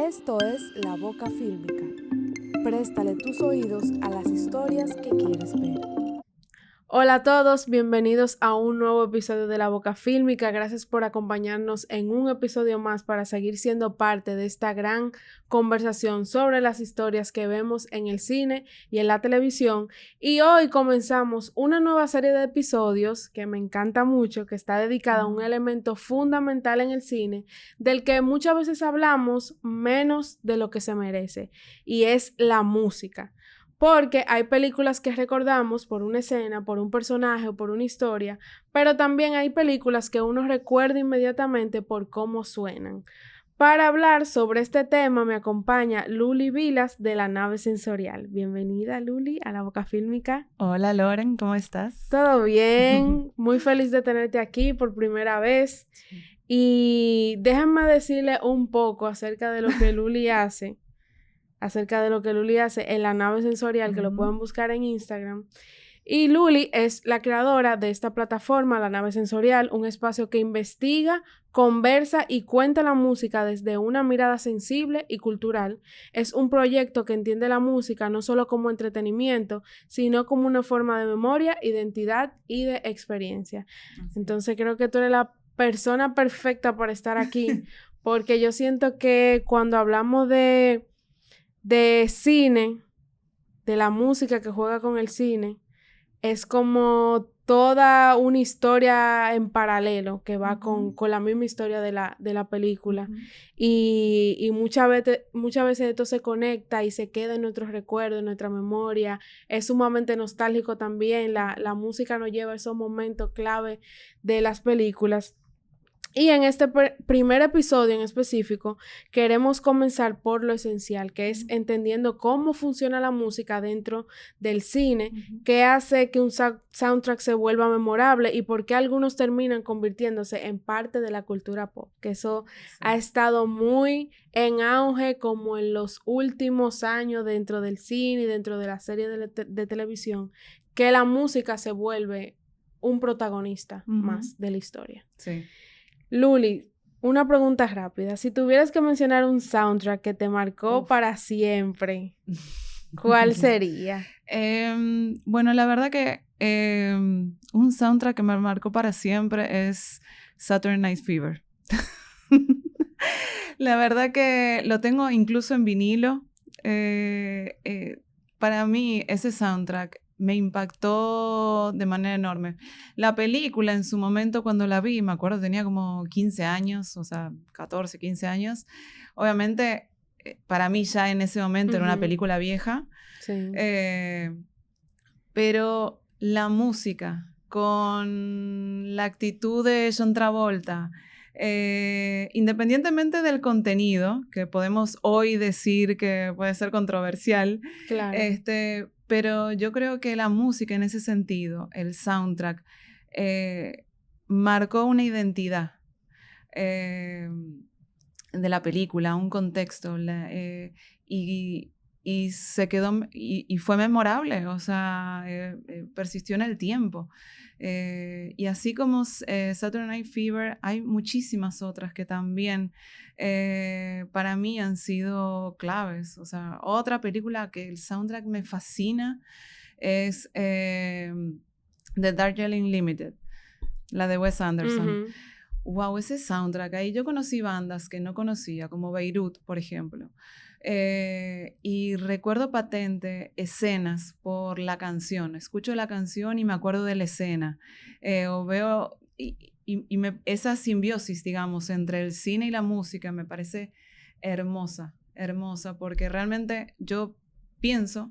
Esto es La Boca Fílmica. Préstale tus oídos a las historias que quieres ver. Hola a todos, bienvenidos a un nuevo episodio de La Boca Fílmica. Gracias por acompañarnos en un episodio más para seguir siendo parte de esta gran conversación sobre las historias que vemos en el cine y en la televisión. Y hoy comenzamos una nueva serie de episodios que me encanta mucho, que está dedicada a un elemento fundamental en el cine, del que muchas veces hablamos menos de lo que se merece, y es la música. Porque hay películas que recordamos por una escena, por un personaje o por una historia, pero también hay películas que uno recuerda inmediatamente por cómo suenan. Para hablar sobre este tema me acompaña Luli Vilas de La Nave Sensorial. Bienvenida, Luli, a La Boca Fílmica. Hola, Loren, ¿cómo estás? Todo bien, muy feliz de tenerte aquí por primera vez. Y déjenme decirle un poco acerca de lo que Luli hace. En La Nave Sensorial, que lo pueden buscar en Instagram. Y Luli es la creadora de esta plataforma, La Nave Sensorial, un espacio que investiga, conversa y cuenta la música desde una mirada sensible y cultural. Es un proyecto que entiende la música no solo como entretenimiento, sino como una forma de memoria, identidad y de experiencia. Entonces creo que tú eres la persona perfecta para estar aquí, porque yo siento que cuando hablamos de cine, de la música que juega con el cine, es como toda una historia en paralelo que va con la misma historia de la película. Y muchas veces esto se conecta y se queda en nuestros recuerdos, en nuestra memoria. Es sumamente nostálgico también. La música nos lleva a esos momentos clave de las películas. Y en este primer episodio en específico, queremos comenzar por lo esencial, que es entendiendo cómo funciona la música dentro del cine, qué hace que un soundtrack se vuelva memorable y por qué algunos terminan convirtiéndose en parte de la cultura pop, que eso ha estado muy en auge como en los últimos años dentro del cine y dentro de la serie de televisión, que la música se vuelve un protagonista más de la historia. Sí. Luli, una pregunta rápida. Si tuvieras que mencionar un soundtrack que te marcó para siempre, ¿cuál sería? Bueno, la verdad que un soundtrack que me marcó para siempre es Saturday Night Fever. La verdad que lo tengo incluso en vinilo. Para mí ese soundtrack me impactó de manera enorme. La película en su momento cuando la vi, me acuerdo tenía como 15 años, o sea, 14, 15 años. Obviamente, para mí ya en ese momento era una película vieja. Sí. Pero la música con la actitud de John Travolta, independientemente del contenido, que podemos hoy decir que puede ser controversial, Claro. pero yo creo que la música en ese sentido, el soundtrack, marcó una identidad de la película, un contexto, y se quedó, y fue memorable, o sea, persistió en el tiempo. Y así como Saturday Night Fever, hay muchísimas otras que también para mí han sido claves. O sea, otra película que el soundtrack me fascina es The Darjeeling Limited, la de Wes Anderson. Wow, ese soundtrack, ahí yo conocí bandas que no conocía, como Beirut, por ejemplo. Y recuerdo patente escenas por la canción. Escucho la canción y me acuerdo de la escena. O veo, esa simbiosis, digamos, entre el cine y la música me parece hermosa, hermosa, porque realmente yo pienso,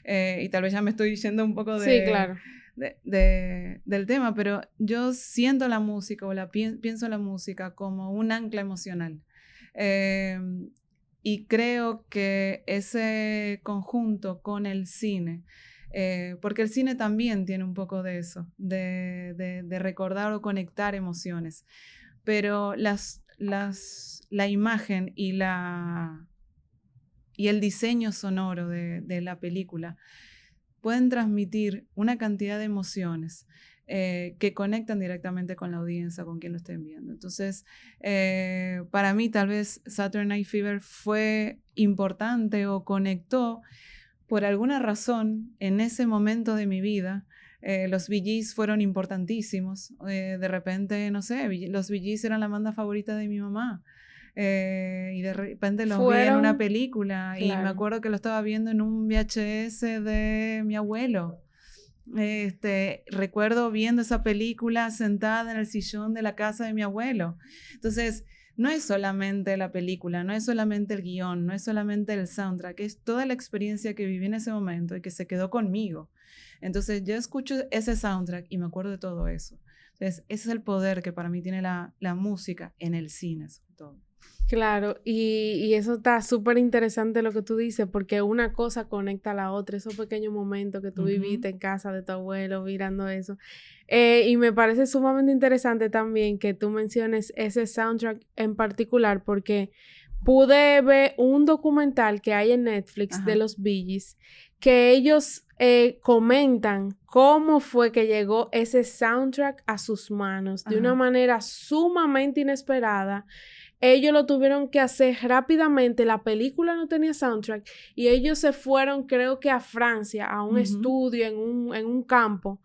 y tal vez ya me estoy yendo un poco Sí, claro. del tema, pero yo siento la música o pienso la música como un ancla emocional. Y creo que ese conjunto con el cine, porque el cine también tiene un poco de eso, de recordar o conectar emociones, pero la imagen y el diseño sonoro de la película pueden transmitir una cantidad de emociones que conectan directamente con la audiencia, con quien lo estén viendo. Entonces, para mí tal vez Saturday Night Fever fue importante o conectó por alguna razón en ese momento de mi vida. Los Bee Gees fueron importantísimos. De repente, no sé, los Bee Gees eran la banda favorita de mi mamá. Y de repente los vi en una película, claro. Y me acuerdo que lo estaba viendo en un VHS de mi abuelo. Recuerdo viendo esa película sentada en el sillón de la casa de mi abuelo. Entonces, no es solamente la película, no es solamente el guión, no es solamente el soundtrack, es toda la experiencia que viví en ese momento y que se quedó conmigo. Entonces, yo escucho ese soundtrack y me acuerdo de todo eso. Entonces, ese es el poder que para mí tiene la música en el cine, sobre todo. Claro, y eso está súper interesante lo que tú dices, porque una cosa conecta a la otra, esos pequeños momentos que tú viviste en casa de tu abuelo mirando eso. Y me parece sumamente interesante también que tú menciones ese soundtrack en particular, porque pude ver un documental que hay en Netflix de los Bee Gees, que ellos comentan cómo fue que llegó ese soundtrack a sus manos de una manera sumamente inesperada. Ellos lo tuvieron que hacer rápidamente, la película no tenía soundtrack y ellos se fueron, creo que a Francia, a un estudio en un campo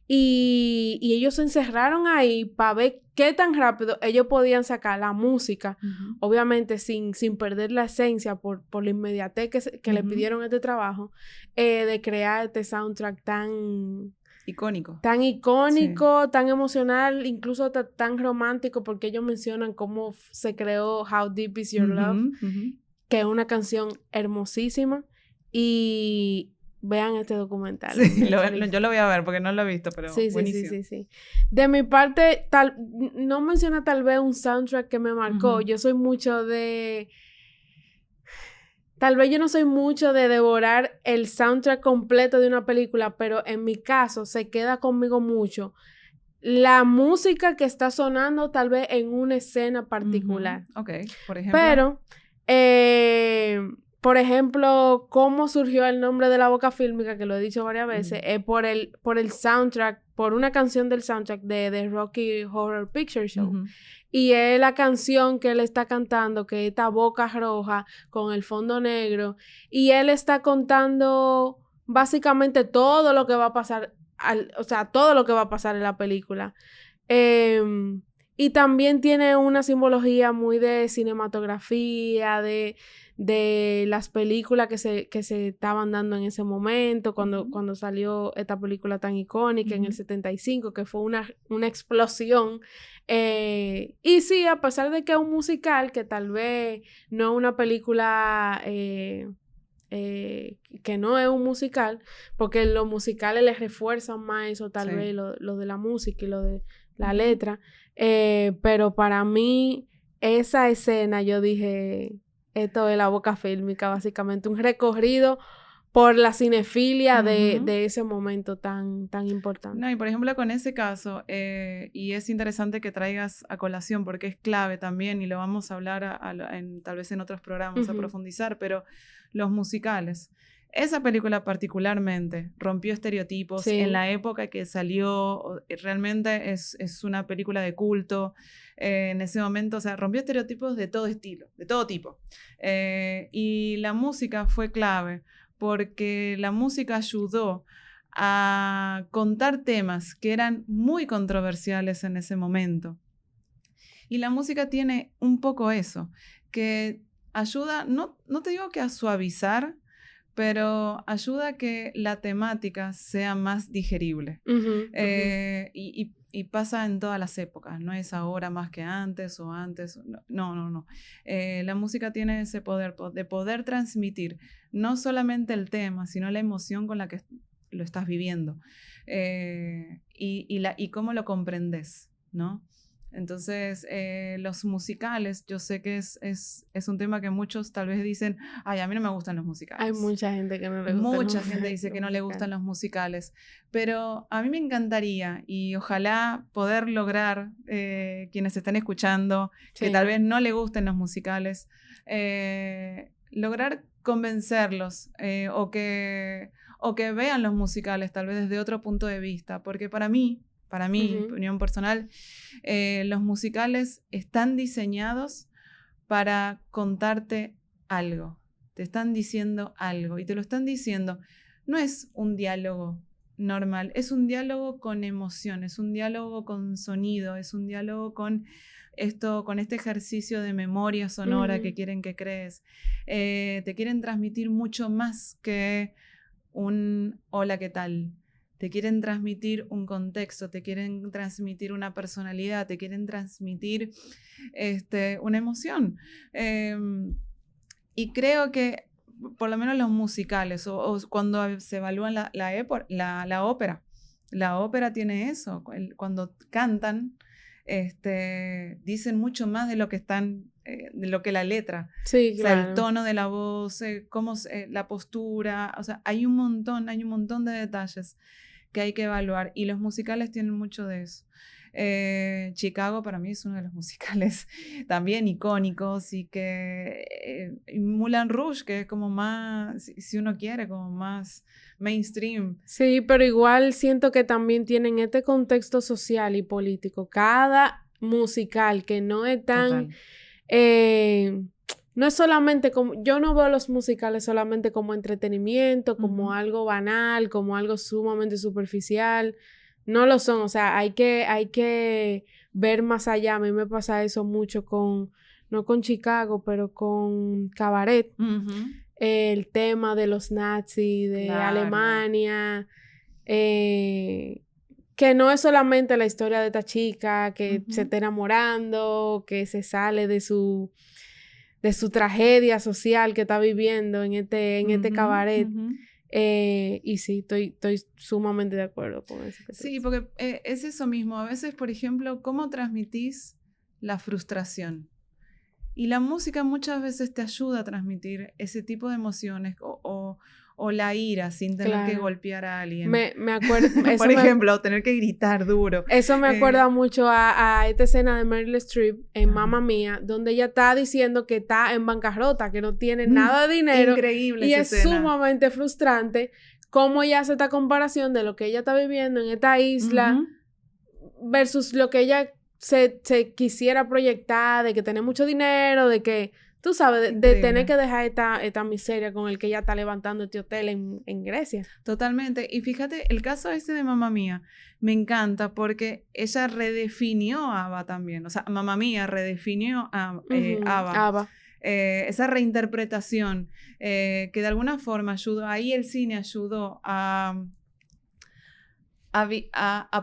y ellos se encerraron ahí para ver qué tan rápido ellos podían sacar la música, obviamente sin perder la esencia por la inmediatez que le pidieron este trabajo, de crear este soundtrack tan icónico, sí. Tan emocional, incluso tan romántico, porque ellos mencionan cómo se creó How Deep Is Your Love, que es una canción hermosísima, y vean este documental. Sí, yo lo voy a ver porque no lo he visto, pero sí, buenísimo. Sí. De mi parte, no menciona tal vez un soundtrack que me marcó. Yo soy mucho de... Tal vez yo no soy mucho de devorar el soundtrack completo de una película, pero en mi caso se queda conmigo mucho la música que está sonando tal vez en una escena particular. Ok, por ejemplo. Pero, por ejemplo, cómo surgió el nombre de La Boca Fílmica, que lo he dicho varias veces, es por el soundtrack, por una canción del soundtrack de The Rocky Horror Picture Show. Y es la canción que él está cantando, que es esta boca roja con el fondo negro. Y él está contando básicamente todo lo que va a pasar, todo lo que va a pasar en la película. Y también tiene una simbología muy de cinematografía, de las películas que se estaban dando en ese momento, cuando salió esta película tan icónica en el 75, que fue una explosión. Y sí, a pesar de que es un musical, que tal vez no es una película que no es un musical, porque los musicales les refuerzan más eso, tal vez lo de la música y lo de la letra, pero para mí esa escena yo dije, esto es La Boca Fílmica, básicamente un recorrido por la cinefilia de ese momento tan importante. No, y por ejemplo con ese caso, y es interesante que traigas a colación porque es clave también y lo vamos a hablar tal vez en otros programas a profundizar, pero los musicales. Esa película particularmente rompió estereotipos en la época que salió, realmente es una película de culto, en ese momento, o sea, rompió estereotipos de todo estilo, de todo tipo. Y la música fue clave porque la música ayudó a contar temas que eran muy controversiales en ese momento. Y la música tiene un poco eso, que ayuda, no te digo que a suavizar, pero ayuda a que la temática sea más digerible. Y pasa en todas las épocas, no es ahora más que antes o antes, no. La música tiene ese poder de poder transmitir no solamente el tema, sino la emoción con la que lo estás viviendo y cómo lo comprendes, ¿no? Entonces, los musicales, yo sé que es un tema que muchos tal vez dicen, ay, a mí no me gustan los musicales. Hay mucha gente que no le gustan. Mucha gente dice que no le gustan los musicales, pero a mí me encantaría y ojalá poder lograr, quienes estén escuchando, que tal vez no le gusten los musicales, lograr convencerlos o que vean los musicales tal vez desde otro punto de vista, porque para mí para mí, Ujú. opinión personal, los musicales están diseñados para contarte algo. Te están diciendo algo y te lo están diciendo. No es un diálogo normal, es un diálogo con emoción, es un diálogo con sonido, es un diálogo con este ejercicio de memoria sonora que quieren que crees. Te quieren transmitir mucho más que un hola, ¿qué tal? Te quieren transmitir un contexto, te quieren transmitir una personalidad, te quieren transmitir una emoción. Y creo que, por lo menos los musicales, o cuando se evalúan la ópera tiene eso. Cuando cantan, dicen mucho más de lo que de lo que la letra. Sí, O sea, el claro. tono de la voz, la postura, o sea, hay un montón de detalles que hay que evaluar y los musicales tienen mucho de eso. Chicago para mí es uno de los musicales también icónicos y y Moulin Rouge, que es como más, si uno quiere, como más mainstream. Sí, pero igual siento que también tienen este contexto social y político. Cada musical que no es tan... Total. No es solamente como... Yo no veo los musicales solamente como entretenimiento, como algo banal, como algo sumamente superficial. No lo son, o sea, hay que ver más allá. A mí me pasa eso mucho no con Chicago, pero con Cabaret. El tema de los nazis, de Claro. Alemania, que no es solamente la historia de esta chica que se está enamorando, que se sale de su tragedia social que está viviendo en este cabaret. Y sí, estoy sumamente de acuerdo con eso que tú Sí, dices. porque es eso mismo. A veces, por ejemplo, ¿cómo transmitís la frustración? Y la música muchas veces te ayuda a transmitir ese tipo de emociones o la ira sin tener que Claro. golpear a alguien. Me acuerdo, Por ejemplo, tener que gritar duro. eso me acuerda mucho a esta escena de Meryl Streep en Ajá. Mamma Mía, donde ella está diciendo que está en bancarrota, que no tiene nada de dinero. Increíble Y esa es escena. sumamente frustrante cómo ella hace esta comparación de lo que ella está viviendo en esta isla versus lo que ella se quisiera proyectar, de que tiene mucho dinero, de que, tú sabes, de tener que dejar esta miseria con el que ella está levantando este hotel en Grecia. Totalmente. Y fíjate, el caso de Mamma Mía me encanta porque ella redefinió a ABBA también. O sea, Mamma Mía redefinió a ABBA. ABBA. Esa reinterpretación que de alguna forma ayudó, ahí el cine ayudó a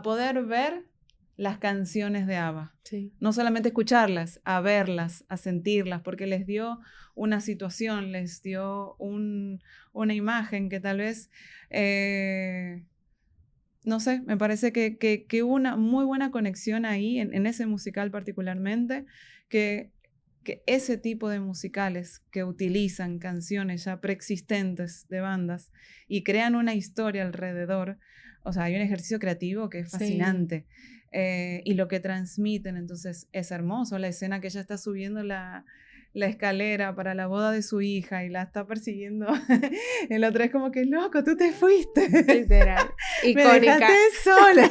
poder ver las canciones de ABBA. Sí. No solamente escucharlas, a verlas, a sentirlas, porque les dio una situación, les dio una imagen que tal vez, no sé, me parece que hubo una muy buena conexión ahí, en ese musical particularmente, que ese tipo de musicales que utilizan canciones ya preexistentes de bandas y crean una historia alrededor, o sea, hay un ejercicio creativo que es fascinante. Y lo que transmiten, entonces, es hermoso. La escena que ella está subiendo la escalera para la boda de su hija y la está persiguiendo. El otro es como que, loco, tú te fuiste. Literal. Me dejaste sola.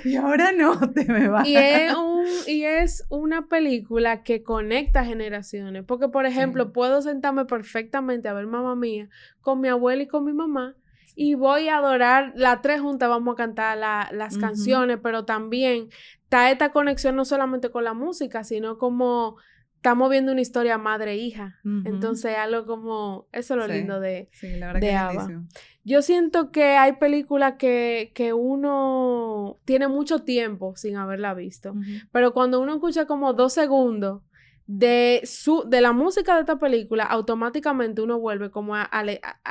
Y ahora no te me vas. Y es una película que conecta generaciones. Porque, por ejemplo, puedo sentarme perfectamente a ver Mamma Mía con mi abuela y con mi mamá. Y voy a adorar, las tres juntas vamos a cantar las canciones, pero también está esta conexión no solamente con la música, sino como estamos viendo una historia madre-hija. Entonces, algo como, eso es lo lindo de la verdad que es ABBA. lindísimo. Yo siento que hay películas que uno tiene mucho tiempo sin haberla visto, pero cuando uno escucha como 2 segundos de la música de esta película, automáticamente uno vuelve como a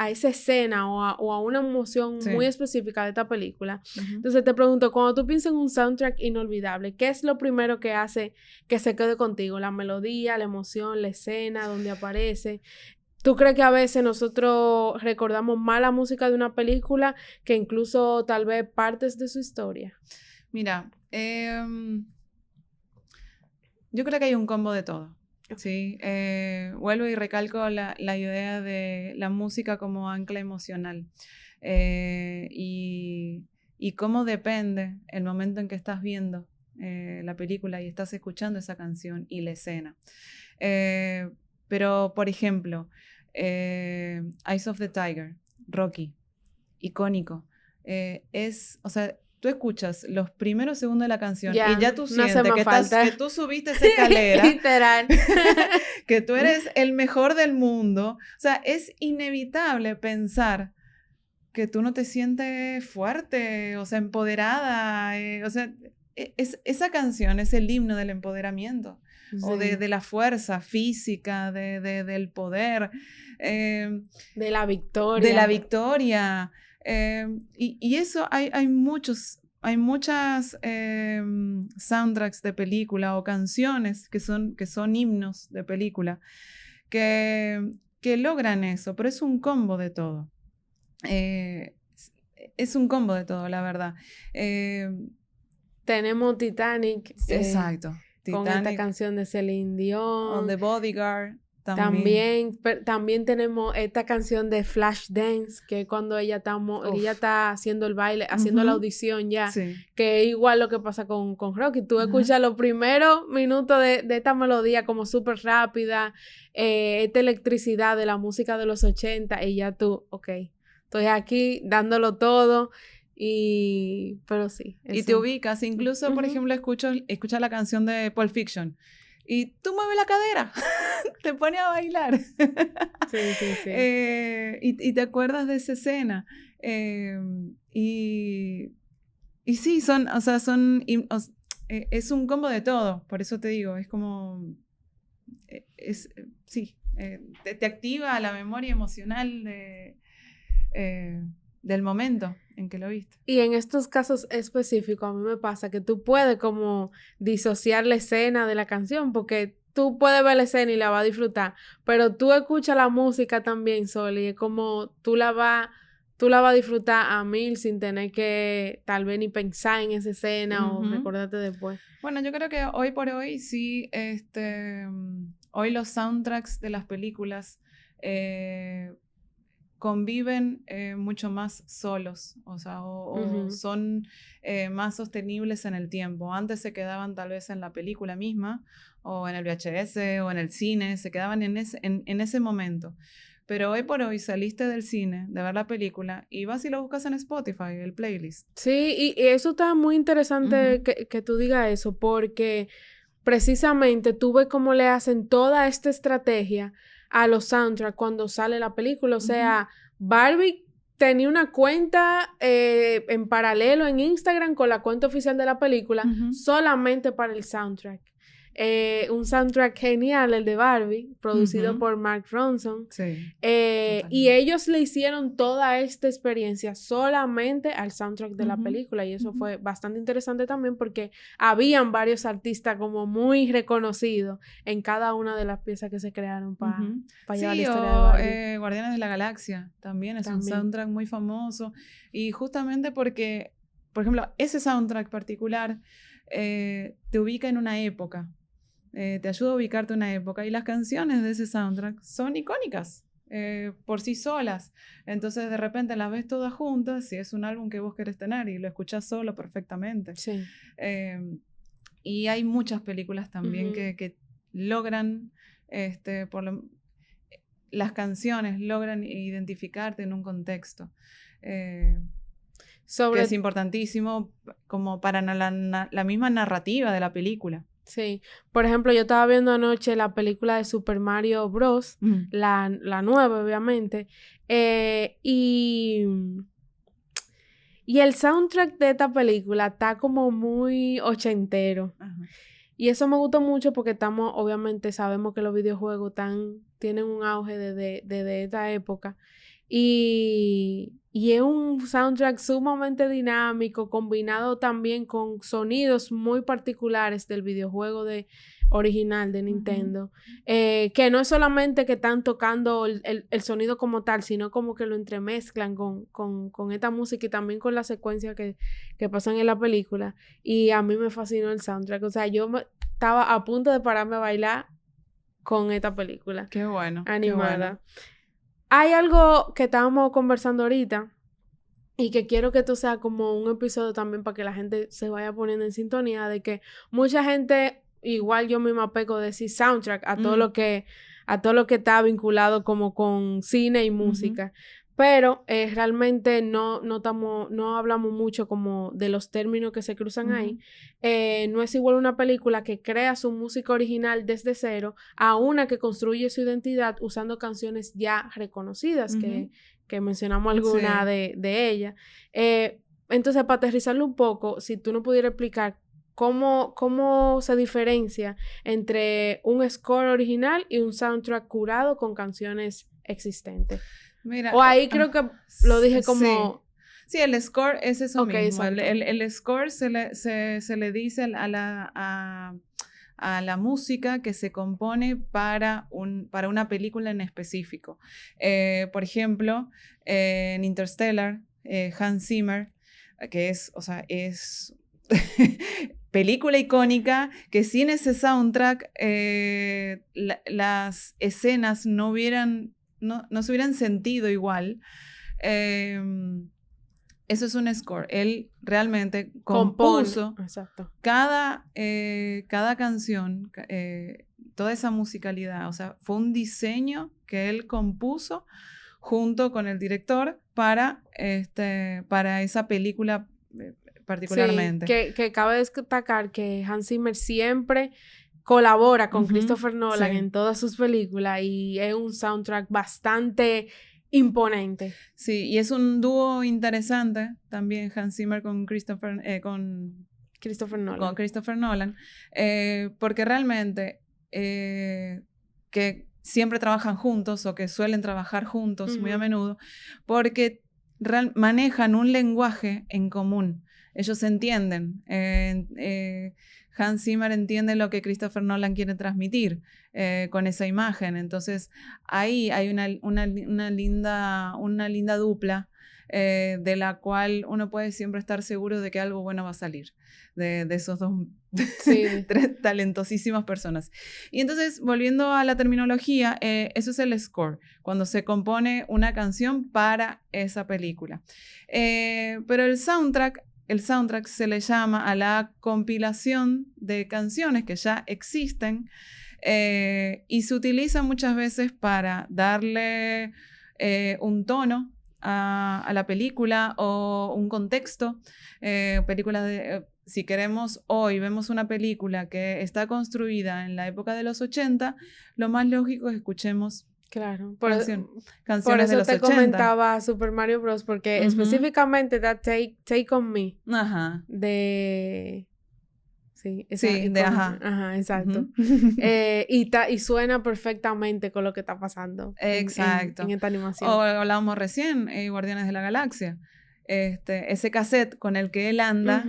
esa escena o a una emoción muy específica de esta película. Entonces te pregunto, cuando tú piensas en un soundtrack inolvidable, ¿qué es lo primero que hace que se quede contigo? ¿La melodía, la emoción, la escena donde aparece? ¿Tú crees que a veces nosotros recordamos más la música de una película que incluso tal vez partes de su historia? Mira, yo creo que hay un combo de todo. Sí, vuelvo y recalco la idea de la música como ancla emocional. Y y cómo depende el momento en que estás viendo la película y estás escuchando esa canción y la escena. Pero, por ejemplo, Eyes of the Tiger, Rocky, icónico. O sea, tú escuchas los primeros segundos de la canción y ya tú sientes que tú subiste esa escalera. Literal. Que tú eres el mejor del mundo. O sea, es inevitable pensar que tú no te sientes fuerte, o sea, empoderada. O sea, esa canción es el himno del empoderamiento. Sí. O de la fuerza física, del poder. De la victoria. De la victoria. Y eso hay muchas soundtracks de película o canciones que son himnos de película que logran eso, pero es un combo de todo. Es un combo de todo, la verdad. Tenemos Titanic. Exacto. Titanic, con esta canción de Celine Dion. O The Bodyguard. También tenemos esta canción de Flashdance, que es cuando ella está haciendo el baile, haciendo la audición ya, sí. Que es igual lo que pasa con Rocky. Tú escuchas los primeros minutos de esta melodía como súper rápida, esta electricidad de la música de los 80 y ya tú, ok, estoy aquí dándolo todo. Pero sí. Eso. Y te ubicas, incluso, por ejemplo, escucha la canción de Pulp Fiction. Y tú mueves la cadera, te pones a bailar. Sí. Y te acuerdas de esa escena. Y sí, es un combo de todo, por eso te digo, es como, te activa la memoria emocional del momento en que lo viste. Y en estos casos específicos a mí me pasa que tú puedes como disociar la escena de la canción, porque tú puedes ver la escena y la vas a disfrutar, pero tú escuchas la música también, Sol, y es como tú la vas a disfrutar a 1000 sin tener que tal vez ni pensar en esa escena o recordarte después. Bueno, yo creo que hoy por hoy sí, hoy los soundtracks de las películas conviven mucho más solos, o sea, o son más sostenibles en el tiempo. Antes se quedaban tal vez en la película misma, o en el VHS, o en el cine, se quedaban en ese momento. Pero hoy por hoy saliste del cine, de ver la película, y vas y lo buscas en Spotify, el playlist. Sí, y eso está muy interesante que tú digas eso, porque precisamente tú ves cómo le hacen toda esta estrategia a los soundtracks cuando sale la película. O sea, Barbie tenía una cuenta en paralelo en Instagram con la cuenta oficial de la película solamente para el soundtrack. Un soundtrack genial, el de Barbie, producido por Mark Ronson. Sí, y ellos le hicieron toda esta experiencia solamente al soundtrack de la película, y eso fue bastante interesante también porque habían varios artistas como muy reconocidos en cada una de las piezas que se crearon para llevar la historia de Barbie. Guardianes de la Galaxia también es un soundtrack muy famoso, y justamente porque, por ejemplo, ese soundtrack particular te ubica en una época. Te ayuda a ubicarte en una época, y las canciones de ese soundtrack son icónicas por sí solas. Entonces de repente las ves todas juntas, si es un álbum que vos querés tener y lo escuchás solo perfectamente. Sí. Y hay muchas películas también que logran, las canciones logran identificarte en un contexto. Que es importantísimo como para la misma narrativa de la película. Sí, por ejemplo, yo estaba viendo anoche la película de Super Mario Bros., la nueva, obviamente, y el soundtrack de esta película está como muy ochentero. Y eso me gustó mucho porque obviamente sabemos que los videojuegos tienen un auge desde esta época. Y es un soundtrack sumamente dinámico, combinado también con sonidos muy particulares del videojuego original de Nintendo, que no es solamente que están tocando el sonido como tal, sino como que lo entremezclan con esta música y también con la secuencia que pasan en la película. Y a mí me fascinó el soundtrack, o sea, yo estaba a punto de pararme a bailar con esta película. Qué bueno. Animada. Qué bueno. Hay algo que estábamos conversando ahorita, y que quiero que esto sea como un episodio también para que la gente se vaya poniendo en sintonía de que mucha gente, igual yo misma peco de decir soundtrack a todo lo que está vinculado como con cine y música. Pero realmente no hablamos mucho como de los términos que se cruzan ahí. No es igual una película que crea su música original desde cero a una que construye su identidad usando canciones ya reconocidas que mencionamos alguna de ellas. Entonces, para aterrizarlo un poco, si tú no pudieras explicar cómo se diferencia entre un score original y un soundtrack curado con canciones existentes. Mira, O ahí creo que lo dije como... Sí, el score es eso mismo. Exacto. El score se le dice a la música que se compone para una película en específico. Por ejemplo, en Interstellar, Hans Zimmer, que es película icónica, que sin ese soundtrack las escenas no se hubieran sentido igual. Eso es un score. Él realmente compuso cada canción, toda esa musicalidad. O sea, fue un diseño que él compuso junto con el director para esa película particularmente. Sí, que cabe destacar que Hans Zimmer siempre colabora con Christopher Nolan en todas sus películas y es un soundtrack bastante imponente. Sí, y es un dúo interesante también Hans Zimmer con Christopher Nolan, porque realmente que siempre trabajan juntos o que suelen trabajar juntos muy a menudo, porque manejan un lenguaje en común. Ellos se entienden. Hans Zimmer entiende lo que Christopher Nolan quiere transmitir con esa imagen. Entonces, ahí hay una linda dupla de la cual uno puede siempre estar seguro de que algo bueno va a salir de esos dos tres talentosísimas personas. Y entonces, volviendo a la terminología, eso es el score, cuando se compone una canción para esa película. Pero el soundtrack se le llama a la compilación de canciones que ya existen y se utiliza muchas veces para darle un tono a la película o un contexto. Si queremos hoy, vemos una película que está construida en la época de los 80, lo más lógico es que escuchemos canciones por de eso los 80. Comentaba Super Mario Bros. Porque específicamente Take On Me de... Sí, exacto. Y suena perfectamente con lo que está pasando en esta animación. O hablábamos recién, Guardianes de la Galaxia. Ese cassette con el que él anda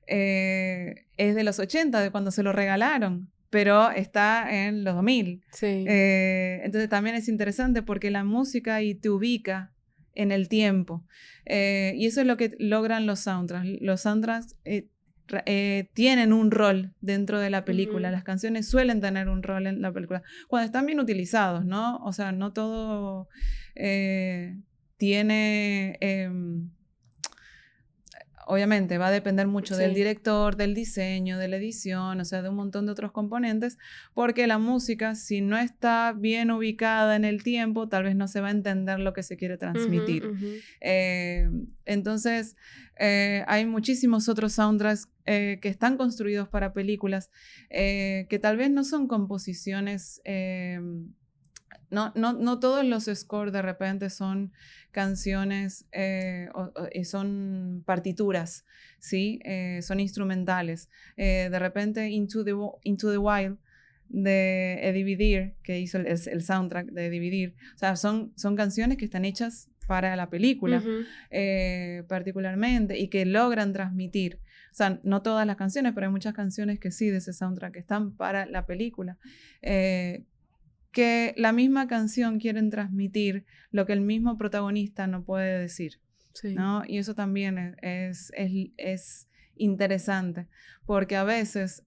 es de los 80, de cuando se lo regalaron, pero está en los 2000. Sí. Entonces también es interesante porque la música ahí te ubica en el tiempo. Y eso es lo que logran los soundtracks. Los soundtracks tienen un rol dentro de la película. Las canciones suelen tener un rol en la película cuando están bien utilizados, ¿no? O sea, no todo tiene... obviamente va a depender mucho del director, del diseño, de la edición, o sea, de un montón de otros componentes, porque la música, si no está bien ubicada en el tiempo, tal vez no se va a entender lo que se quiere transmitir. Entonces, hay muchísimos otros soundtracks que están construidos para películas que tal vez no son composiciones... No todos los scores de repente son canciones, son partituras, ¿sí? Son instrumentales. De repente Into the Wild de Eddie Vedder, que hizo el soundtrack de Eddie Vedder, o sea, son canciones que están hechas para la película particularmente y que logran transmitir. O sea, no todas las canciones, pero hay muchas canciones que sí de ese soundtrack que están para la película. Que la misma canción quieren transmitir lo que el mismo protagonista no puede decir, ¿no? Y eso también es interesante, porque a veces,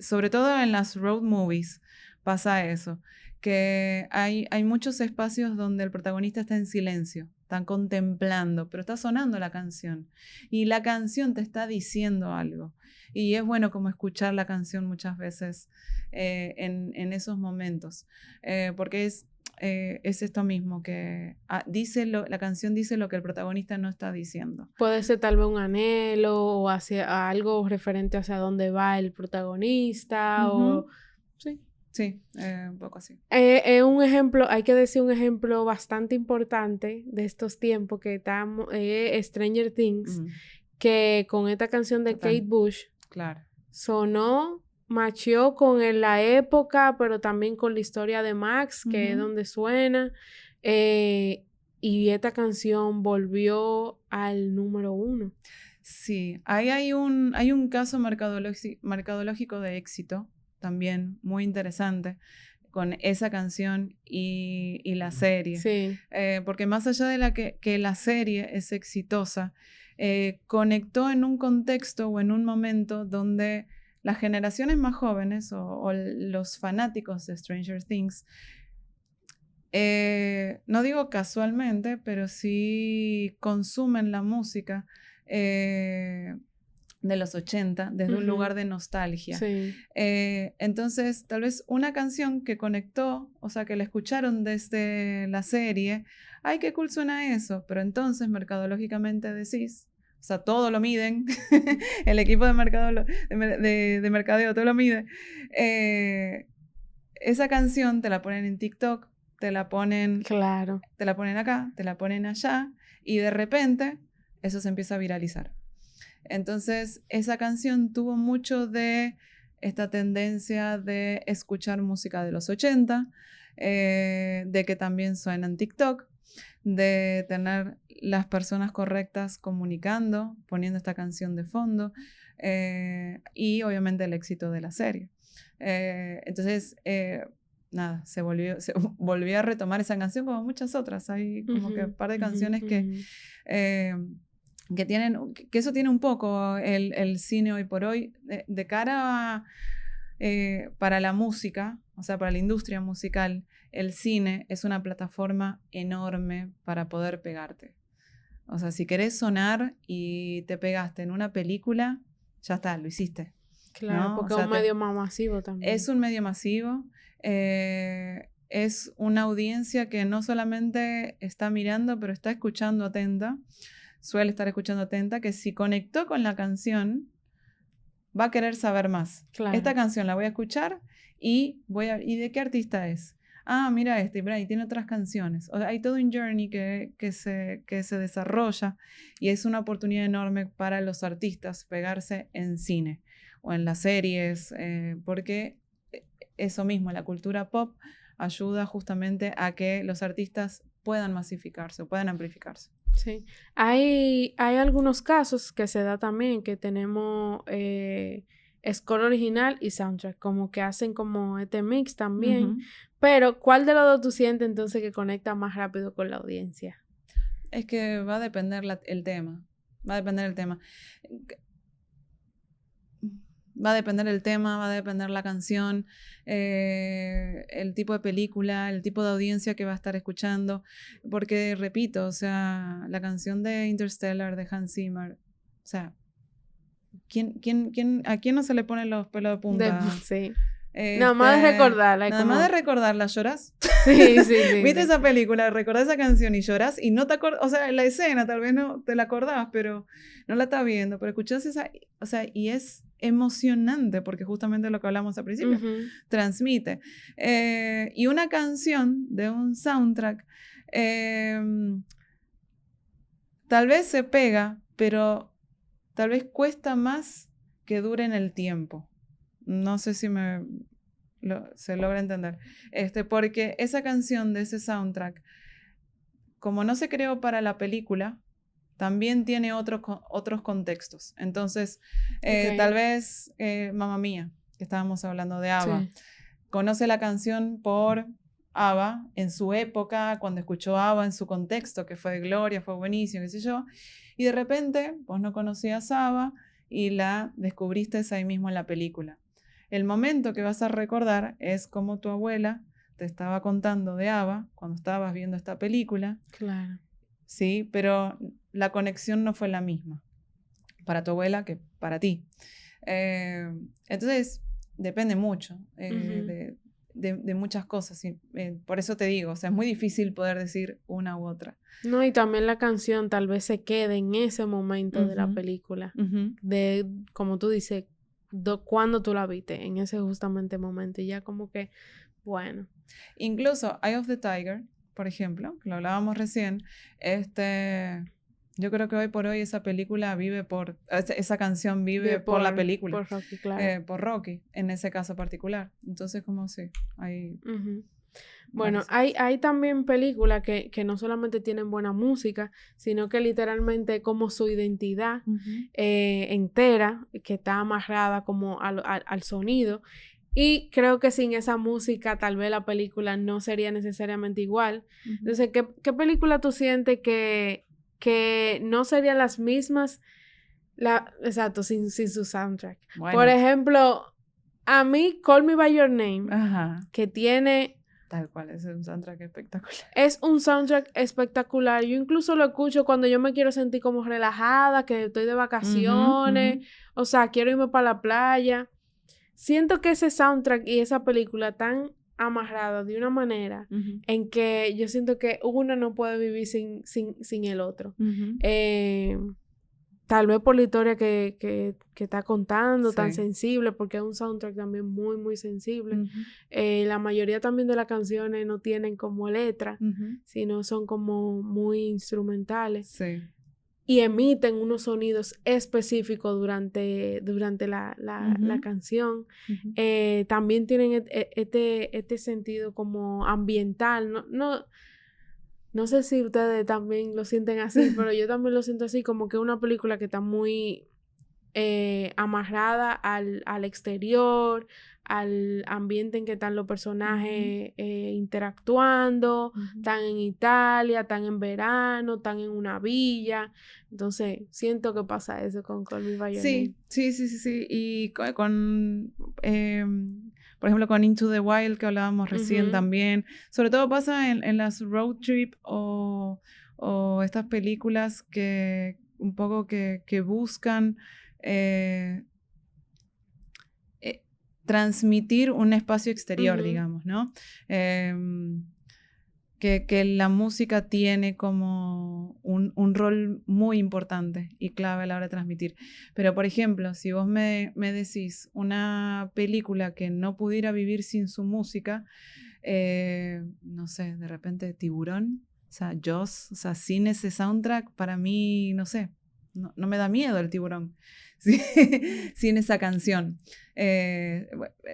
sobre todo en las road movies, pasa eso, que hay muchos espacios donde el protagonista está en silencio están contemplando, pero está sonando la canción. Y la canción te está diciendo algo. Y es bueno como escuchar la canción muchas veces en esos momentos, porque es esto mismo, que la canción dice lo que el protagonista no está diciendo. Puede ser tal vez un anhelo o hacia algo referente hacia dónde va el protagonista o... Sí. Sí, un poco así. Un ejemplo, hay que decir un ejemplo bastante importante de estos tiempos que estamos, Stranger Things, que con esta canción de Total. Kate Bush Claro. sonó, macheó con la época, pero también con la historia de Max, que es donde suena, y esta canción volvió al número 1. Sí, ahí hay un caso mercadológico de éxito también muy interesante con esa canción y la serie. Sí. Porque más allá de que la serie es exitosa, conectó en un contexto o en un momento donde las generaciones más jóvenes o los fanáticos de Stranger Things, no digo casualmente, pero sí consumen la música de los 80 desde un lugar de nostalgia. Sí. Entonces, tal vez una canción que conectó, o sea, que la escucharon desde la serie, ¡ay, qué cool suena eso! Pero entonces, mercadológicamente decís, o sea, todo lo miden, el equipo de mercadeo todo lo mide. Esa canción te la ponen en TikTok, te la ponen acá, te la ponen allá, y de repente eso se empieza a viralizar. Entonces, esa canción tuvo mucho de esta tendencia de escuchar música de los 80, de que también suena en TikTok, de tener las personas correctas comunicando, poniendo esta canción de fondo, y obviamente el éxito de la serie. Entonces, nada, se volvió a retomar esa canción como muchas otras. Hay como que un par de canciones que tienen, que eso tiene un poco el cine hoy por hoy, de cara a, para la música, o sea, para la industria musical, el cine es una plataforma enorme para poder pegarte. O sea, si querés sonar y te pegaste en una película, ya está, lo hiciste. Claro, ¿no? porque O sea, es un medio más masivo también. Es un medio masivo. Es una audiencia que no solamente está mirando, pero está escuchando atenta. Suele estar escuchando atenta, que si conectó con la canción, va a querer saber más. Claro. Esta canción la voy a escuchar ¿y de qué artista es? Ah, mira y tiene otras canciones. O sea, hay todo un journey que se desarrolla y es una oportunidad enorme para los artistas pegarse en cine o en las series, porque eso mismo, la cultura pop ayuda justamente a que los artistas puedan masificarse o puedan amplificarse. Sí, hay algunos casos que se da también que tenemos score original y soundtrack, como que hacen como este mix también, pero ¿cuál de los dos tú sientes entonces que conecta más rápido con la audiencia? Es que va a depender el tema, va a depender el tema. Va a depender el tema, va a depender la canción, el tipo de película, el tipo de audiencia que va a estar escuchando. Porque, repito, o sea, la canción de Interstellar de Hans Zimmer, o sea, ¿a quién no se le ponen los pelos de punta? Sí. Nada más de recordarla. Nada más de recordarla, ¿lloras? Sí. ¿Viste esa película? Recordás esa canción y lloras y no te acordás, o sea, la escena tal vez no te la acordás, pero no la estás viendo, pero escuchás esa, o sea, y es emocionante porque justamente lo que hablamos al principio, transmite. Y una canción de un soundtrack tal vez se pega, pero tal vez cuesta más que dure en el tiempo. No sé si se logra entender. Porque esa canción de ese soundtrack, como no se creó para la película, también tiene otros contextos. Entonces, tal vez Mamma Mía, que estábamos hablando de ABBA, conoce la canción por ABBA en su época, cuando escuchó ABBA en su contexto, que fue de gloria, fue buenísimo, qué sé yo, y de repente vos no conocías ABBA y la descubriste ahí mismo en la película. El momento que vas a recordar es como tu abuela te estaba contando de ABBA cuando estabas viendo esta película. Claro. sí, pero la conexión no fue la misma para tu abuela que para ti. Entonces, depende mucho de muchas cosas. Y, por eso te digo, o sea, es muy difícil poder decir una u otra. No, y también la canción tal vez se quede en ese momento de la película. De, como tú dices, cuando tú la viste, en ese justamente momento. Y ya como que, bueno. Incluso Eye of the Tiger, por ejemplo, que lo hablábamos recién, yo creo que hoy por hoy esa película esa canción vive por la película. Por Rocky, claro. Por Rocky, en ese caso particular. Entonces, como sí, hay... Bueno, hay también películas que no solamente tienen buena música, sino que literalmente como su identidad entera, que está amarrada como al sonido. Y creo que sin esa música tal vez la película no sería necesariamente igual. Entonces, ¿qué película tú sientes que no serían las mismas? Exacto, sin su soundtrack. Bueno. Por ejemplo, a mí, Call Me By Your Name, que tiene... Tal cual, es un soundtrack espectacular. Es un soundtrack espectacular. Yo incluso lo escucho cuando yo me quiero sentir como relajada, que estoy de vacaciones, o sea, quiero irme para la playa. Siento que ese soundtrack y esa película están amarrados de una manera en que yo siento que uno no puede vivir sin el otro. Tal vez por la historia que está contando, tan sensible, porque es un soundtrack también muy, muy sensible. La mayoría también de las canciones no tienen como letra, sino son como muy instrumentales. Sí. Y emiten unos sonidos específicos durante la canción. También tienen este sentido como ambiental. No sé si ustedes también lo sienten así, pero yo también lo siento así, como que es una película que está muy amarrada al exterior, al ambiente en que están los personajes interactuando, están en Italia, están en verano, están en una villa. Entonces, siento que pasa eso con Call Me By Your Name. Sí. Y por ejemplo, con Into the Wild, que hablábamos recién también. Sobre todo pasa en las road trip o estas películas que un poco que buscan transmitir un espacio exterior, digamos, ¿no? Que la música tiene como un rol muy importante y clave a la hora de transmitir. Pero, por ejemplo, si vos me decís una película que no pudiera vivir sin su música, no sé, de repente Tiburón, o sea, Jaws, o sea, sin ese soundtrack, para mí, no sé, no me da miedo el tiburón. ¿Sí? Sin esa canción.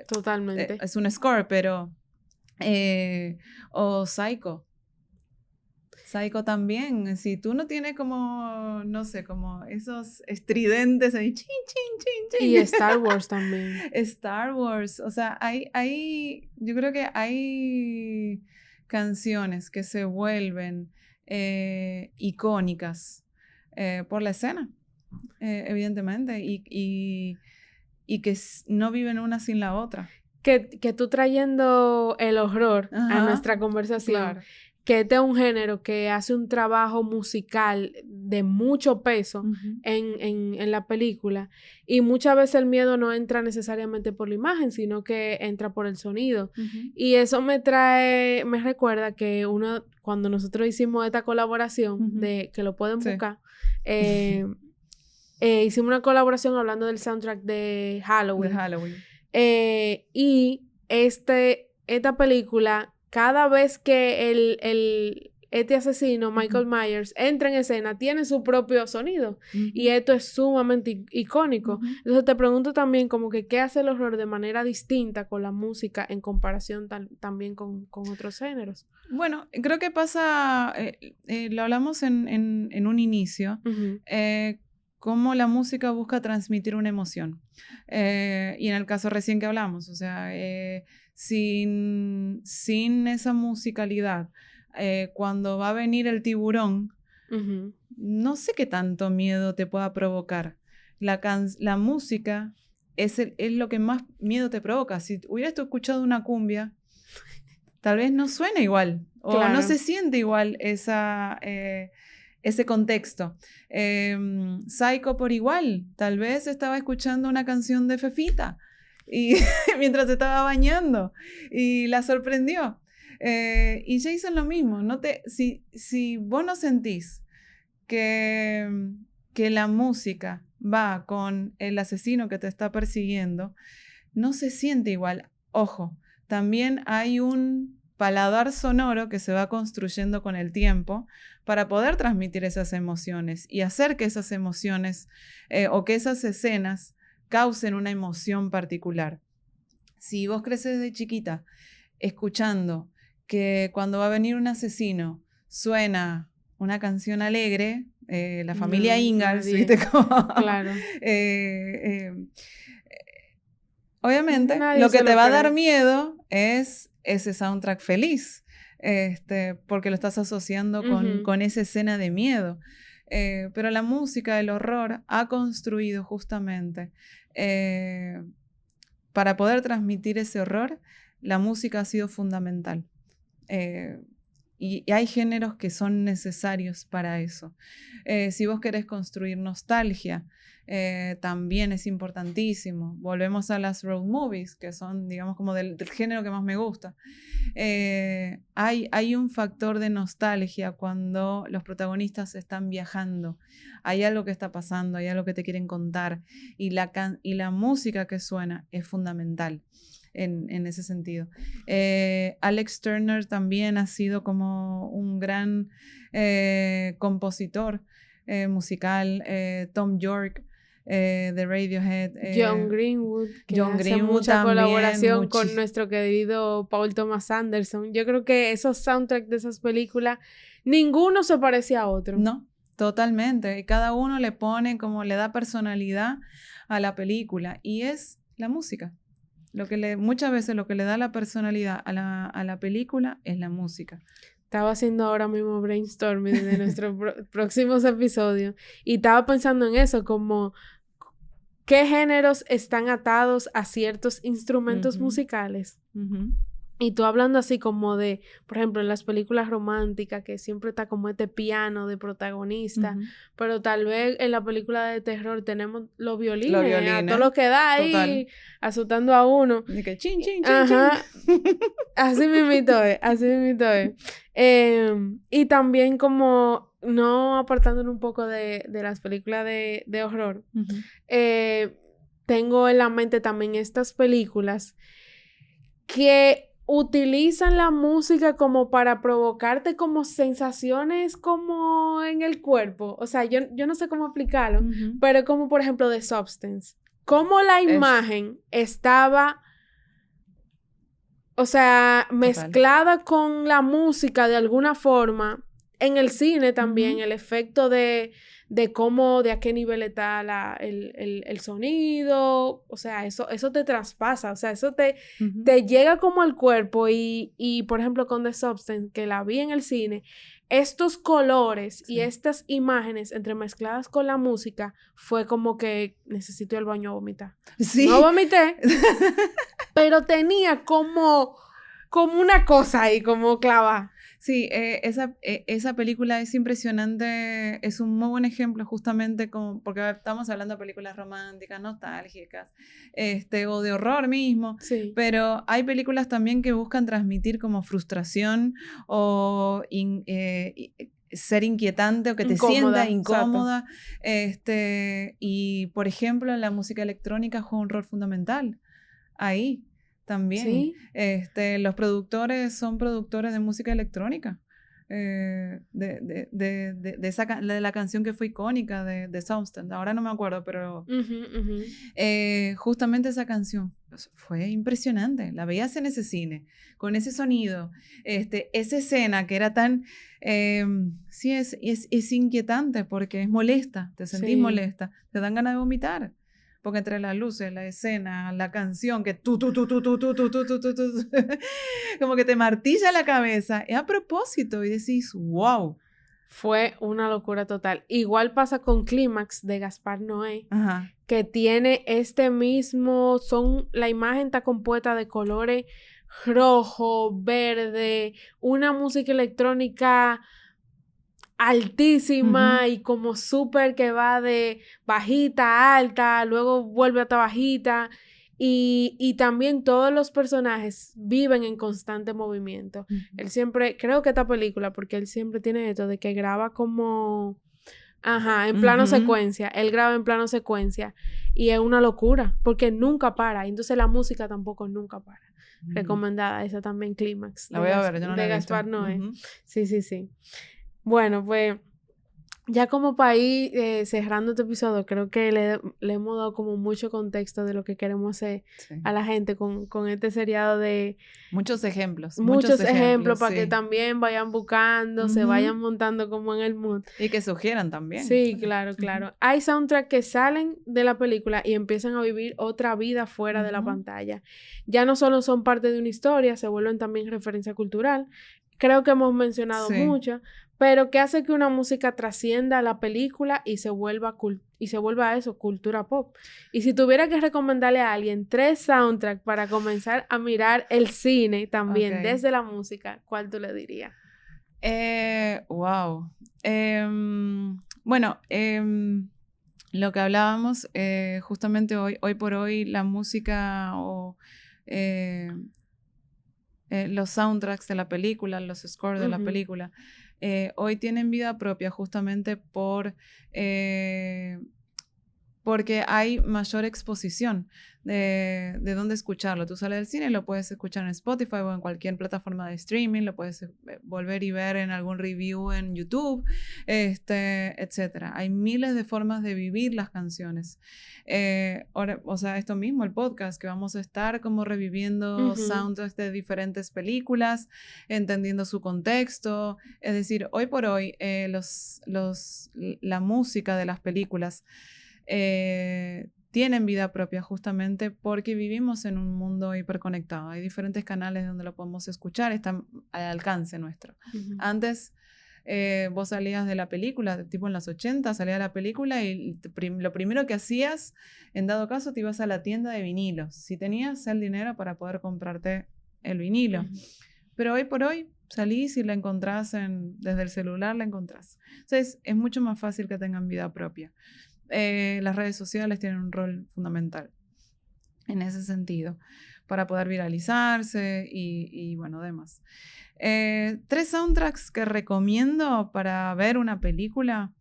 Totalmente. Es un score, pero... o Psycho. Psycho también. Si tú no tienes como, no sé, como esos estridentes ahí, chin, chin, chin, chin. Y Star Wars también. Star Wars. O sea, yo creo que hay canciones que se vuelven icónicas por la escena, evidentemente, y que no viven una sin la otra. Que tú trayendo el horror a nuestra conversación, claro, que este es un género que hace un trabajo musical de mucho peso en la película, y muchas veces el miedo no entra necesariamente por la imagen, sino que entra por el sonido. Y eso me recuerda que cuando nosotros hicimos esta colaboración, que lo pueden buscar, hicimos una colaboración hablando del soundtrack de Halloween. Y esta película, cada vez que este asesino, Michael Myers, entra en escena, tiene su propio sonido. Y esto es sumamente icónico. Entonces te pregunto también como que qué hace el horror de manera distinta con la música en comparación también con otros géneros. Bueno, creo que pasa, lo hablamos en un inicio, cómo la música busca transmitir una emoción. Y en el caso recién que hablamos, o sea, sin esa musicalidad, cuando va a venir el tiburón, no sé qué tanto miedo te pueda provocar. La música es lo que más miedo te provoca. Si hubieras tú escuchado una cumbia, tal vez no suena igual, o claro, no se siente igual ese contexto. Psycho por igual, tal vez estaba escuchando una canción de Fefita y mientras estaba bañando y la sorprendió. Y Jason lo mismo, si vos no sentís que la música va con el asesino que te está persiguiendo, no se siente igual. Ojo, también hay un paladar sonoro que se va construyendo con el tiempo para poder transmitir esas emociones y hacer que esas emociones o que esas escenas causen una emoción particular. Si vos creces de chiquita escuchando que cuando va a venir un asesino suena una canción alegre, la familia Ingalls, ¿viste? Claro. Obviamente, lo que te va a dar miedo es ese soundtrack feliz, porque lo estás asociando con esa escena de miedo. Pero la música del horror ha construido justamente, para poder transmitir ese horror, la música ha sido fundamental. Y hay géneros que son necesarios para eso. Si vos querés construir nostalgia, también es importantísimo. Volvemos a las road movies, que son, digamos, como del género que más me gusta. Hay un factor de nostalgia cuando los protagonistas están viajando. Hay algo que está pasando, hay algo que te quieren contar. Y la música que suena es fundamental en ese sentido. Alex Turner también ha sido como un gran compositor musical. Tom York de Radiohead. John Greenwood, que hace mucha colaboración con nuestro querido Paul Thomas Anderson. Yo creo que esos soundtracks de esas películas, ninguno se parece a otro. No, totalmente. Y cada uno le pone como le da personalidad a la película. Y es la música. Muchas veces lo que le da la personalidad a la película es la música. Estaba haciendo ahora mismo brainstorming de nuestros próximos episodios y estaba pensando en eso, como qué géneros están atados a ciertos instrumentos musicales. Y tú hablando así como de, por ejemplo, en las películas románticas, que siempre está como este piano de protagonista, pero tal vez en la película de terror tenemos los violines, a todo lo que da ahí, total, asustando a uno. Y que chin, chin, chin, ajá, chin. Así mismito es. Y también como, no apartándonos un poco de las películas de horror, tengo en la mente también estas películas que utilizan la música como para provocarte como sensaciones como en el cuerpo. O sea, yo no sé cómo explicarlo, pero como por ejemplo The Substance. Cómo la imagen estaba, o sea, mezclada con la música de alguna forma. En el cine también, el efecto de cómo, de a qué nivel está el sonido, o sea, eso te traspasa, o sea, eso te llega como al cuerpo y, por ejemplo, con The Substance, que la vi en el cine, estos colores y estas imágenes entremezcladas con la música, fue como que necesito ir al baño a vomitar. Sí. No vomité, pero tenía como una cosa ahí, como clavada. Sí, esa película es impresionante, es un muy buen ejemplo justamente porque estamos hablando de películas románticas, nostálgicas, o de horror mismo, sí, pero hay películas también que buscan transmitir como frustración o ser inquietante o que te sienta incómoda. Y por ejemplo, la música electrónica juega un rol fundamental ahí. También. ¿Sí? Los productores son productores de música electrónica. De la canción que fue icónica de Substance. Ahora no me acuerdo, pero justamente esa canción fue impresionante. La veías en ese cine, con ese sonido, esa escena que era tan... sí, es inquietante porque es molesta, te sentís molesta, te dan ganas de vomitar. Porque entre las luces, la escena, la canción, que como que te martilla la cabeza, es a propósito y decís, wow. Fue una locura total. Igual pasa con Clímax de Gaspar Noé, que tiene la imagen está compuesta de colores rojo, verde, una música electrónica altísima y como súper que va de bajita a alta, luego vuelve a estar bajita. Y también todos los personajes viven en constante movimiento. Él siempre, creo que esta película, porque él siempre tiene esto de que graba como, en plano secuencia. Él graba en plano secuencia y es una locura, porque nunca para. Entonces la música tampoco nunca para. Recomendada esa también, Clímax. La voy a ver, yo no la he visto. De Gaspar Noé. Sí. Bueno, pues ya como para ir cerrando este episodio, creo que le hemos dado como mucho contexto de lo que queremos hacer a la gente con este seriado de... Muchos ejemplos. Muchos ejemplos para que también vayan buscando, se vayan montando como en el mood. Y que sugieran también. Sí, claro. Hay soundtracks que salen de la película y empiezan a vivir otra vida fuera de la pantalla. Ya no solo son parte de una historia, se vuelven también referencia cultural. Creo que hemos mencionado muchas, pero que hace que una música trascienda la película y se vuelva a eso, cultura pop. Y si tuviera que recomendarle a alguien 3 soundtracks para comenzar a mirar el cine también desde la música, ¿cuál tú le dirías? Wow. Bueno, lo que hablábamos, justamente hoy por hoy, la música o... los soundtracks de la película, los scores de la película, hoy tienen vida propia justamente porque hay mayor exposición de dónde escucharlo. Tú sales del cine y lo puedes escuchar en Spotify o en cualquier plataforma de streaming, lo puedes volver y ver en algún review en YouTube, etc. Hay miles de formas de vivir las canciones. O sea, esto mismo, el podcast, que vamos a estar como reviviendo soundtracks de diferentes películas, entendiendo su contexto. Es decir, hoy por hoy, la música de las películas tienen vida propia justamente porque vivimos en un mundo hiperconectado. Hay diferentes canales donde lo podemos escuchar, están al alcance nuestro. Antes vos salías de la película, tipo en los 80, salías de la película y lo primero que hacías, en dado caso, te ibas a la tienda de vinilos. Si tenías el dinero para poder comprarte el vinilo. Pero hoy por hoy salís y la encontrás desde el celular, la encontrás. Entonces es mucho más fácil que tengan vida propia. Las redes sociales tienen un rol fundamental en ese sentido para poder viralizarse y bueno, demás. 3 soundtracks que recomiendo para ver una película.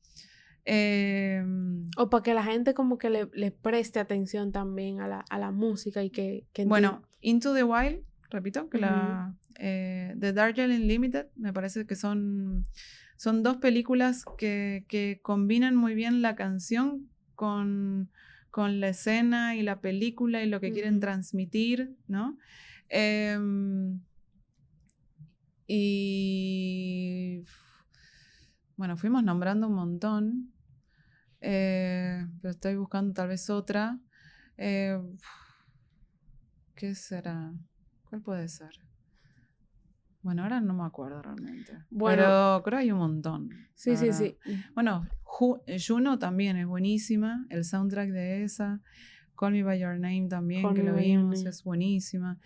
O para que la gente como que le preste atención también a la música y que bueno, Into the Wild, repito, que The Darjeeling Limited, me parece que son 2 películas que combinan muy bien la canción con la escena y la película y lo que quieren transmitir, ¿no? Y bueno, fuimos nombrando un montón, pero estoy buscando tal vez otra. ¿Qué será? ¿Cuál puede ser? Bueno, ahora no me acuerdo realmente. Bueno, pero creo que hay un montón. Sí. Bueno, Juno también es buenísima. El soundtrack de esa. Call Me By Your Name también, que lo vimos, es buenísima.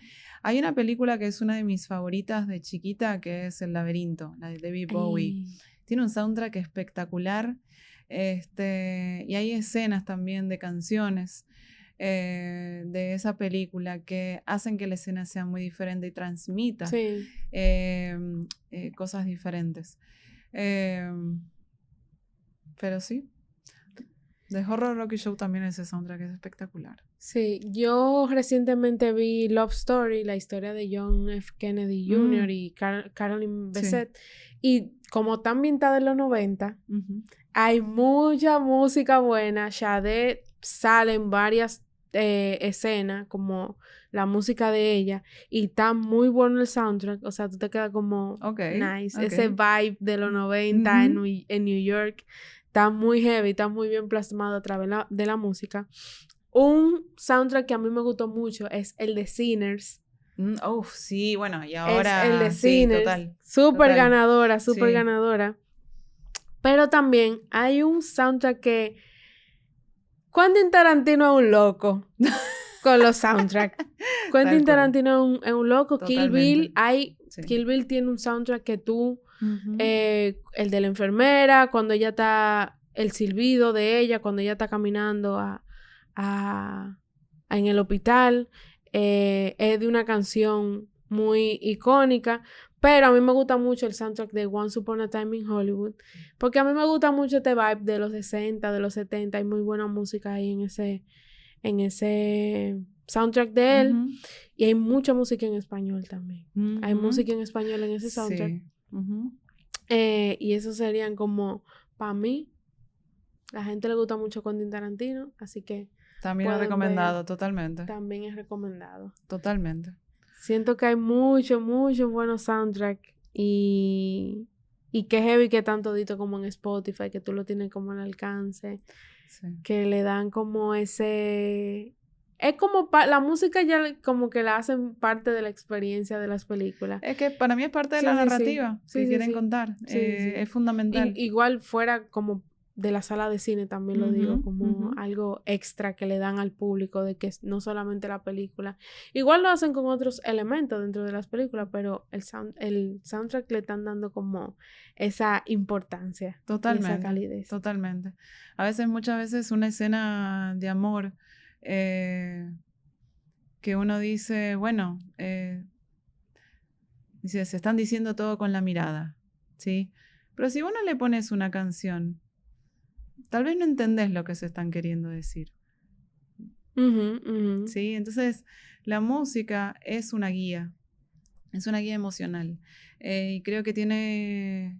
Hay una película que es una de mis favoritas de chiquita, que es El Laberinto, la de David Bowie. Tiene un soundtrack espectacular. Y hay escenas también de canciones de esa película que hacen que la escena sea muy diferente y transmita cosas diferentes. Pero sí, The Horror Rocky Show también ese soundtrack es espectacular. Sí, yo recientemente vi Love Story, la historia de John F. Kennedy Jr. Y Caroline Bessette, y como tan ambientada en los 90, hay mucha música buena. Sade sale en varias escenas, como la música de ella, y está muy bueno el soundtrack, o sea, tú te quedas como nice, ese vibe de los 90 en New York, está muy heavy, está muy bien plasmado a través de la música. Un soundtrack que a mí me gustó mucho es el de Sinners. Sí, bueno, y ahora... Es el de Sinners, total. Súper ganadora. Pero también hay un soundtrack que... Quentin Tarantino es un loco con los soundtracks. Quentin Tarantino es un loco. Totalmente. Kill Bill tiene un soundtrack que tú El de la enfermera, cuando ella está, el silbido de ella, cuando ella está caminando en el hospital, es de una canción muy icónica. Pero a mí me gusta mucho el soundtrack de Once Upon a Time in Hollywood, porque a mí me gusta mucho este vibe de los 60, de los 70, hay muy buena música ahí en ese soundtrack de él, y hay mucha música en español también. Hay música en español en ese soundtrack. Sí. Y esos serían como, para mí, la gente le gusta mucho Quentin Tarantino, así que también es recomendado, totalmente. También es recomendado. Totalmente. Siento que hay mucho buenos soundtrack y que heavy que tanto dito como en Spotify, que tú lo tienes como al alcance, que le dan como ese... Es como la música ya como que la hacen parte de la experiencia de las películas. Es que para mí es parte de la narrativa que quieren contar. Es fundamental. Igual fuera como de la sala de cine también lo digo, como algo extra que le dan al público, de que no solamente la película. Igual lo hacen con otros elementos dentro de las películas, pero el soundtrack le están dando como esa importancia. Totalmente. Y esa calidez. Totalmente. Muchas veces una escena de amor que uno dice, bueno, dice, se están diciendo todo con la mirada, ¿sí? Pero si vos no le pones una canción, tal vez no entendés lo que se están queriendo decir. ¿Sí? Entonces, la música es una guía emocional. Y creo que tiene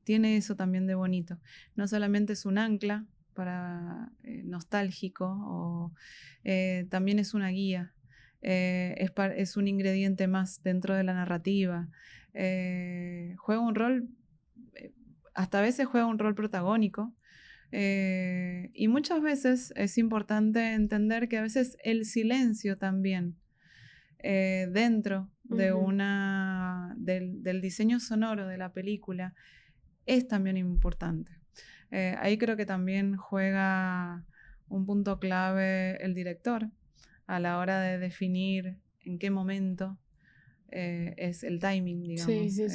eso también de bonito. No solamente es un ancla para nostálgico, también es una guía. Es un ingrediente más dentro de la narrativa. Juega un rol, hasta a veces juega un rol protagónico. Y muchas veces es importante entender que a veces el silencio también dentro de del diseño sonoro de la película es también importante. Ahí creo que también juega un punto clave el director a la hora de definir en qué momento es el timing, digamos. Sí.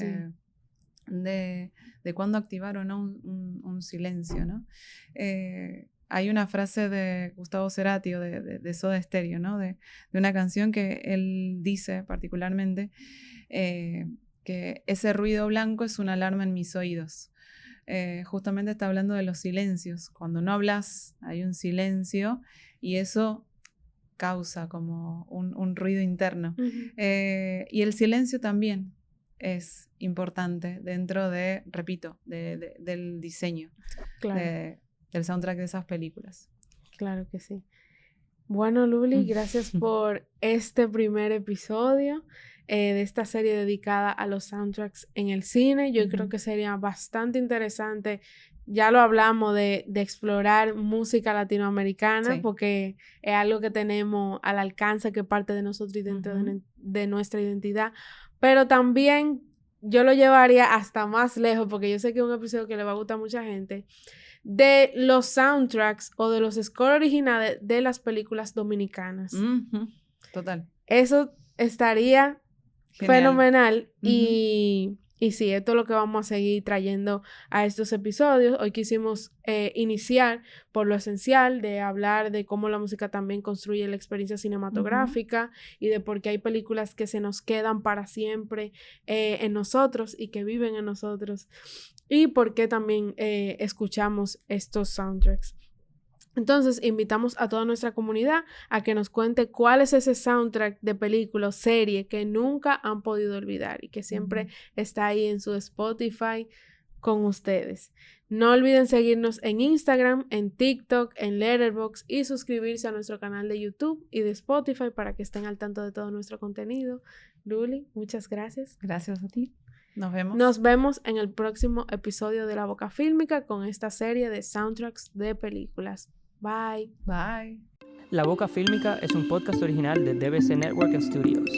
De cuándo activar o no un silencio, ¿no? Hay una frase de Gustavo Cerati de Soda Stereo, ¿no? De una canción que él dice particularmente que ese ruido blanco es una alarma en mis oídos. Justamente está hablando de los silencios. Cuando no hablas hay un silencio y eso causa como un ruido interno. Y el silencio también es importante dentro del diseño, claro, del soundtrack de esas películas. Claro que sí. Bueno, Luli, gracias por este primer episodio de esta serie dedicada a los soundtracks en el cine. Yo creo que sería bastante interesante, ya lo hablamos, de explorar música latinoamericana, porque es algo que tenemos al alcance, que parte de nosotros y dentro de nuestra identidad. Pero también yo lo llevaría hasta más lejos, porque yo sé que es un episodio que le va a gustar a mucha gente, de los soundtracks o de los scores originales de las películas dominicanas. Total. Eso estaría genial, fenomenal. Y sí, esto es lo que vamos a seguir trayendo a estos episodios. Hoy quisimos iniciar por lo esencial de hablar de cómo la música también construye la experiencia cinematográfica y de por qué hay películas que se nos quedan para siempre en nosotros y que viven en nosotros, y por qué también escuchamos estos soundtracks. Entonces, invitamos a toda nuestra comunidad a que nos cuente cuál es ese soundtrack de película o serie que nunca han podido olvidar y que siempre está ahí en su Spotify con ustedes. No olviden seguirnos en Instagram, en TikTok, en Letterboxd y suscribirse a nuestro canal de YouTube y de Spotify para que estén al tanto de todo nuestro contenido. Luli, muchas gracias. Gracias a ti. Nos vemos. Nos vemos en el próximo episodio de La Boca Fílmica con esta serie de soundtracks de películas. Bye. Bye. La Boca Fílmica es un podcast original de DBC Network and Studios.